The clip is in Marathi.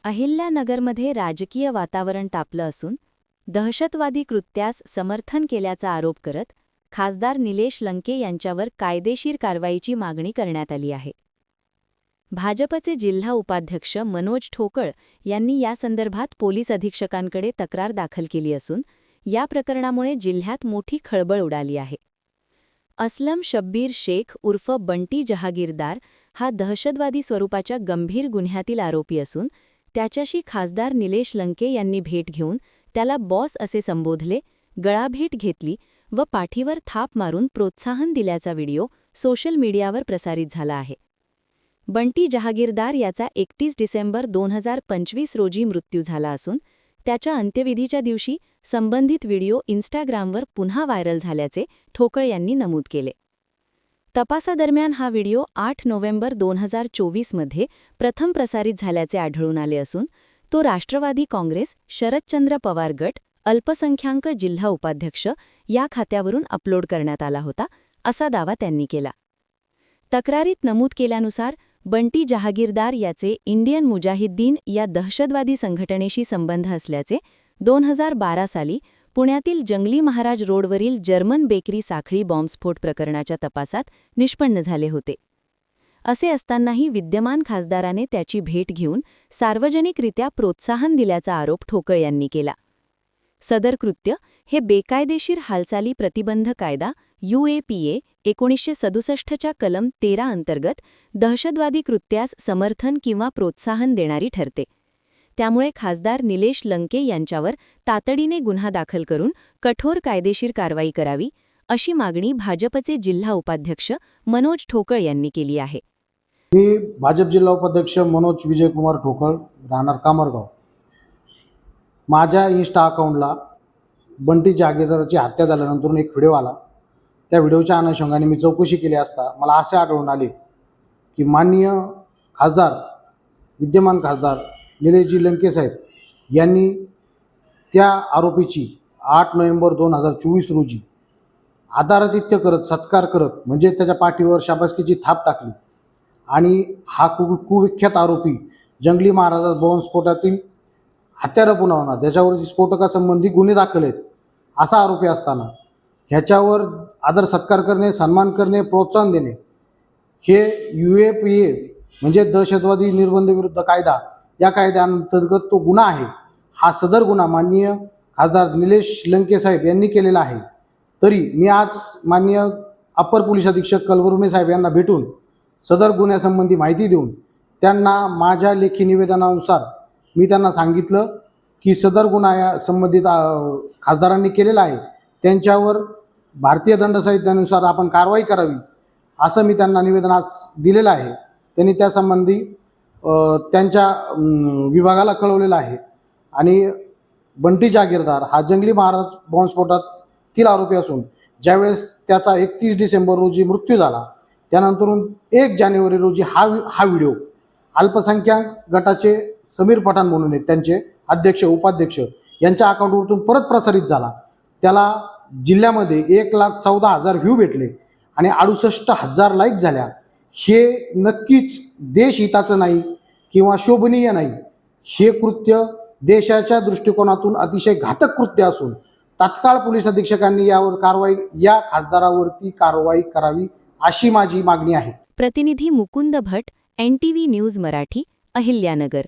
अहिल्यानगरमध्ये राजकीय वातावरण तापलं असून दहशतवादी कृत्यास समर्थन केल्याचा आरोप करत खासदार निलेश लंके यांच्यावर कायदेशीर कारवाईची मागणी करण्यात आली आहे. भाजपचे जिल्हा उपाध्यक्ष मनोज ठोकळ यांनी यासंदर्भात पोलीस अधीक्षकांकडे तक्रार दाखल केली असून या प्रकरणामुळे जिल्ह्यात मोठी खळबळ उडाली आहे. असलम शब्बीर शेख उर्फ बंटी जहागीरदार हा दहशतवादी स्वरूपाच्या गंभीर गुन्ह्यातील आरोपी असून त्याच्याशी खासदार निलेश लंके यांनी भेट घेऊन त्याला बॉस असे संबोधले, गळाभेट घेतली व पाठीवर थाप मारून प्रोत्साहन दिल्याचा व्हिडिओ सोशल मीडियावर प्रसारित झाला आहे. बंटी जहागीरदार याचा 31 डिसेंबर 2025 रोजी मृत्यू झाला असून त्याच्या अंत्यविधीच्या दिवशी संबंधित व्हिडिओ इन्स्टाग्रामवर पुन्हा व्हायरल झाल्याचे ठोकळ यांनी नमूद केले. तपासादरम्यान हा व्हिडिओ 8 नोव्हेंबर 2024 मध्ये प्रथम प्रसारित झाल्याचे आढळून आले असून तो राष्ट्रवादी काँग्रेस शरदचंद्र पवार गट अल्पसंख्याक जिल्हा उपाध्यक्ष या खात्यावरून अपलोड करण्यात आला होता, असा दावा त्यांनी केला. तक्रारीत नमूद केल्यानुसार बंटी जहागीरदार याचे इंडियन मुजाहिद्दीन या दहशतवादी संघटनेशी संबंध असल्याचे 2012 साली पुण्यातील जंगली महाराज रोडवरील जर्मन बेकरी साखळी बॉम्बस्फोट प्रकरणाच्या तपासात निष्पन्न झाले होते. असे असतानाही विद्यमान खासदाराने त्याची भेट घेऊन सार्वजनिकरित्या प्रोत्साहन दिल्याचा आरोप ठोकळ यांनी केला. सदर कृत्य हे बेकायदेशीर हालचाली प्रतिबंध कायदा UAPA 1967च्या कलम 13 अंतर्गत दहशतवादी कृत्यास समर्थन किंवा प्रोत्साहन देणारी ठरते. त्यामुळे खासदार निलेश लंके यांच्यावर तातडीने गुन्हा दाखल करून कठोर कायदेशीर कारवाई करावी, अशी मागणी भाजपचे जिल्हा उपाध्यक्ष मनोज ठोकळ यांनी केली आहे. मी भाजप जिल्हा उपाध्यक्ष मनोज विजयकुमार ठोकळ, राहणार कामरगाव. माझ्या इन्स्टा अकाउंटला बंटी जहागीरदाराची हत्या झाल्यानंतर एक व्हिडिओ आला. त्या व्हिडिओच्या अनुषंगाने मी चौकशी केली असता मला असे आढळून आले की माननीय खासदार, विद्यमान खासदार निलेशजी लंके साहेब यांनी त्या आरोपीची 8 नोव्हेंबर 2024 रोजी आदरातिथ्य करत, सत्कार करत, म्हणजे त्याच्या पाठीवर शाबासकीची थाप टाकली आणि हा कुविख्यात आरोपी जंगली महाराज बॉम्बस्फोटातील हत्यारं पुरवणार, त्याच्यावर स्फोटकासंबंधी गुन्हे दाखल आहेत असा आरोपी असताना ह्याच्यावर आदर सत्कार करणे, सन्मान करणे, प्रोत्साहन देणे हे UAPA म्हणजे दहशतवादी निर्बंध विरुद्ध कायदा या कायद्याअंतर्गत तो गुन्हा आहे. हा सदर गुन्हा माननीय खासदार निलेश लंके साहेब यांनी केलेला आहे. तरी मी आज माननीय अप्पर पोलीस अधीक्षक कलबुर्मे साहेब यांना भेटून सदर गुन्ह्यासंबंधी माहिती देऊन त्यांना माझ्या लेखी निवेदनानुसार मी त्यांना सांगितलं की सदर गुन्हा या संबंधित खासदारांनी केलेला आहे, त्यांच्यावर भारतीय दंडसंहितेनुसार आपण कारवाई करावी असं मी त्यांना निवेदन आज दिलेलं आहे. त्यांनी त्यासंबंधी त्यांच्या विभागाला कळवलेलं आहे. आणि बंटी जहागीरदार हा जंगली महाराज बॉम्बस्फोटातील आरोपी असून ज्यावेळेस त्याचा 31 डिसेंबर रोजी मृत्यू झाला त्यानंतरून 1 जानेवारी रोजी हा व्हिडिओ अल्पसंख्याक गटाचे समीर पठाण म्हणून आहेत, त्यांचे अध्यक्ष उपाध्यक्ष यांच्या अकाउंटवरून परत प्रसारित झाला. त्याला जिल्ह्यामध्ये 1,14,000 व्ह्यू भेटले आणि 68,000 लाईक झाल्या. हे नक्कीच देशहिताचं नाही किंवा शोभनीय नाही. हे कृत्य देशाच्या दृष्टिकोनातून अतिशय घातक कृत्य असून तात्काळ पोलीस अधीक्षकांनी या खासदारावरती कारवाई करावी अशी माझी मागणी आहे. प्रतिनिधी मुकुंद भट, NTV न्यूज मराठी, अहिल्यानगर.